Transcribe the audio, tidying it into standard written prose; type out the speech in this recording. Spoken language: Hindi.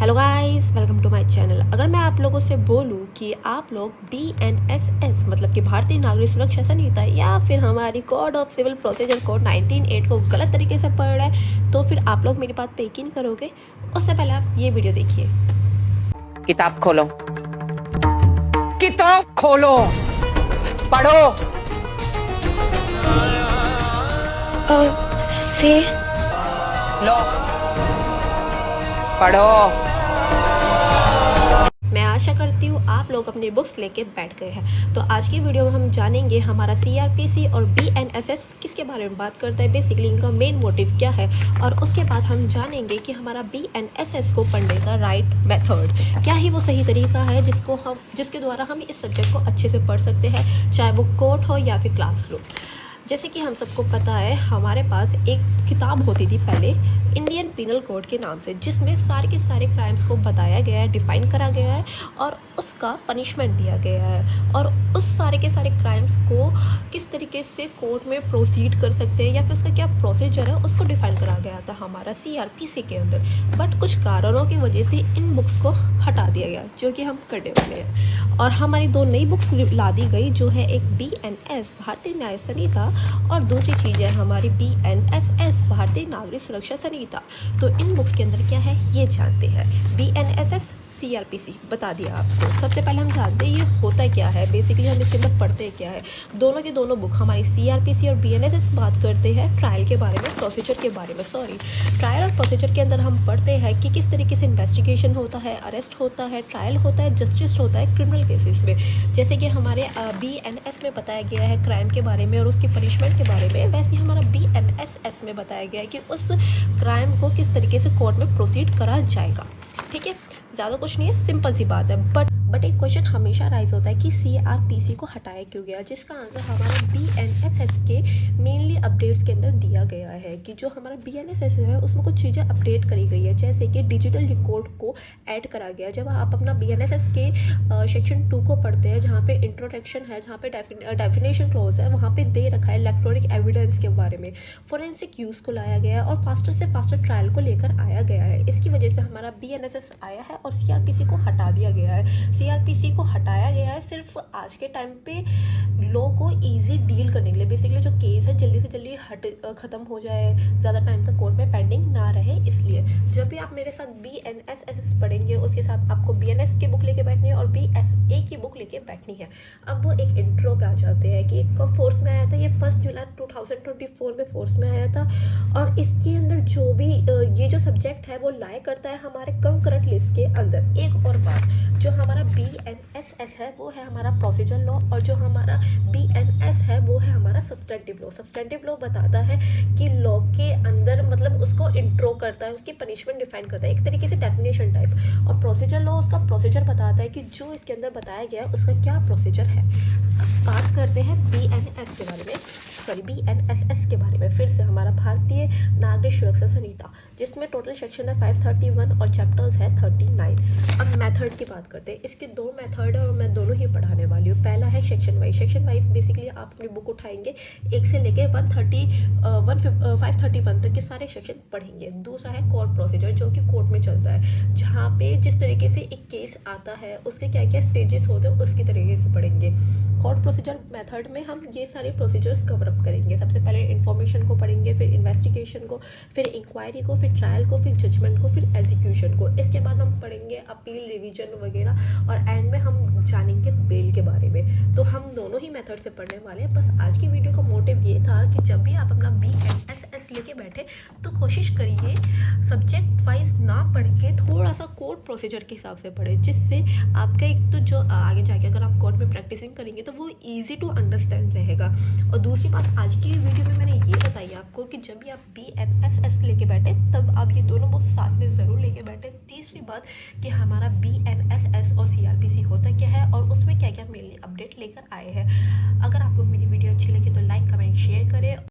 Hello guys, welcome to my channel. अगर मैं आप लोगों से बोलूं कि आप लोग BNSS मतलब कि भारतीय नागरिक सुरक्षा संहिता या फिर हमारी code of civil procedure code 1908 को गलत तरीके से पढ़ रहे हैं तो फिर आप लोग मेरी बात पे यकीन करोगे? उससे पहले आप ये वीडियो देखिए। किताब खोलो, किताब खोलो, पढ़ो। से लो, पढ़ो। मैं आशा करती हूँ आप लोग अपनी बुक्स लेके बैठ गए हैं। तो आज की वीडियो में हम जानेंगे हमारा CRPC और BNSS किसके बारे में बात करता है, बेसिकली इनका मेन मोटिव क्या है, और उसके बाद हम जानेंगे कि हमारा BNSS को पढ़ने का राइट मेथड क्या ही वो सही तरीका है जिसके द्वारा हम इस सब्जेक्ट को अच्छे से पढ़ सकते हैं, चाहे वो कोर्ट हो या फिर क्लासरूम। जैसे कि हम सबको पता है, हमारे पास एक किताब होती थी पहले इंडियन पिनल कोड के नाम से, जिसमें सारे के सारे क्राइम्स को बताया गया है, डिफाइन करा गया है और उसका पनिशमेंट दिया गया है, और उस सारे के सारे क्राइम्स को किस तरीके से कोर्ट में प्रोसीड कर सकते हैं या फिर उसका क्या प्रोसीजर है उसको डिफाइन करा गया था हमारा CRPC के अंदर। बट कुछ कारणों की वजह से इन बुक्स को हटा दिया गया, जो कि हम करने वाले हैं, और हमारी दो नई बुक्स ला दी गई, जो है एक BNS भारतीय न्याय संहिता और दूसरी चीज़ है हमारी BNSS भारतीय नागरिक सुरक्षा संहिता। तो इन बुक्स के अंदर क्या है ये जानते हैं। BNSS CRPC बता दिया आपको। सबसे पहले हम जानते हैं ये होता क्या है, बेसिकली हम इसके अंदर पढ़ते क्या है। दोनों के दोनों बुक हमारी CRPC और BNSS बात करते हैं ट्रायल के बारे में, प्रोसीजर के बारे में। ट्रायल और प्रोसीजर के अंदर हम पढ़ते हैं कि किस तरीके से इन्वेस्टिगेशन होता है, अरेस्ट होता है, ट्रायल होता है, जस्टिस होता है क्रिमिनल केसेस में। जैसे कि हमारे BNS में बताया गया है क्राइम के बारे में और उसकी पनिशमेंट के बारे में, वैसे ही हमारा BNSS में बताया गया है कि उस क्राइम को किस तरीके से कोर्ट में प्रोसीड करा जाएगा। ठीक है, ज़्यादा कुछ नहीं है, सिंपल सी बात है। बट एक क्वेश्चन हमेशा राइज होता है कि CRPC को हटाया क्यों गया, जिसका आंसर हमारा BNSS के मेनली अपडेट्स के अंदर दिया गया है कि जो हमारा BNSS है उसमें कुछ चीज़ें अपडेट करी गई है, जैसे कि डिजिटल रिकॉर्ड को ऐड करा गया। जब आप अपना BNSS के सेक्शन 2 को पढ़ते हैं, जहाँ पे इंट्रोडक्शन है, जहाँ पे डेफिनेशन क्लॉज है, वहाँ पे दे रखा है इलेक्ट्रॉनिक एविडेंस के बारे में, फोरेंसिक यूज़ को लाया गया है और फास्टर से फास्टर ट्रायल को लेकर आया गया है। इसकी वजह से हमारा BNSS आया है और CRPC को हटा दिया गया है। CRPC को हटाया गया है सिर्फ आज के टाइम पे लॉ को इजी डील करने के लिए, बेसिकली जो केस है जल्दी से जल्दी ख़त्म हो जाए, ज़्यादा टाइम तक कोर्ट में पेंडिंग ना रहे। इसलिए जब भी आप मेरे साथ BNSS पढ़ेंगे, उसके साथ आपको BNS की बुक लेके बैठनी है और BFA की बुक लेके बैठनी है। अब वो एक इंट्रो पे आ जाते हैं कि कब फोर्स में आया था। ये 1 जुलाई 2024 में फोर्स में आया था, और इसके अंदर जो भी ये जो सब्जेक्ट है वो लाए करता है हमारे कंकरेंट लिस्ट के अंदर। एक और बात, जो हमारा BNSS है वो है हमारा प्रोसीजर लॉ, और जो हमारा BNS है वो है हमारा सब्सटेंटिव लॉ। सब्सटेंटिव लॉ बताता है कि लॉ के अंदर मतलब उसको इंट्रो करता है, उसकी पनिशमेंट डिफाइन करता है, एक तरीके से डेफिनेशन टाइप। और प्रोसीजर लॉ उसका प्रोसीजर बताता है कि जो इसके अंदर बताया गया है उसका क्या प्रोसीजर है। अब बात करते हैं BNS के बारे में, BNSS के बारे में। फिर से हमारा भारतीय नागरिक सुरक्षा संहिता, जिसमें टोटल सेक्शन है 531 और चैप्टर्स है 39। अब मेथड की बात करते हैं। इसके दो मेथड है और मैं दोनों ही पढ़ाने वाली हूँ। पहला है सेक्शन वाइज बेसिकली आप अपनी बुक उठाएंगे, 1 से लेके 531 तक के सारे सेक्शन पढ़ेंगे। दूसरा है कोर्ट प्रोसीजर, जो कि कोर्ट में चलता है, जहाँ पे जिस तरीके से एक केस आता है उसके क्या क्या स्टेजेस होते हैं उसकी तरीके से पढ़ेंगे। कोर्ट प्रोसीजर मेथड में हम ये सारे प्रोसीजर्स कवर अप करेंगे। सबसे पहले इन्फॉर्मेशन को पढ़ेंगे, फिर इन्वेस्टिगेशन को, फिर इंक्वायरी को, फिर ट्रायल को, फिर जजमेंट को, फिर एग्जीक्यूशन को। इसके बाद हम पढ़ेंगे अपील, रिवीजन वगैरह, और एंड में हम जानेंगे बेल के बारे में। तो हम दोनों ही मेथड से पढ़ने वाले हैं। बस आज की वीडियो का मोटिव ये था कि जब भी आप अपना BNSS लेके बैठे तो कोशिश करिए सब्जेक्ट वाइज ना पढ़ के थोड़ा सा कोर्ट प्रोसीजर के हिसाब से पढ़े, जिससे आपका एक तो जो आगे जाके अगर आप कोर्ट में प्रैक्टिसिंग करेंगे तो वो ईजी टू अंडरस्टैंड रहेगा। और दूसरी बात, आज की वीडियो में मैंने ये बताई आपको कि जब भी आप BNSS लेके बैठे तब आप ये दोनों बुक साथ में ज़रूर लेके बैठे। तीसरी बात कि हमारा BNSS और CRPC होता क्या है और उसमें क्या क्या मेनली अपडेट लेकर आए हैं। अगर आपको मेरी वीडियो अच्छी लगी तो लाइक, कमेंट, शेयर करें।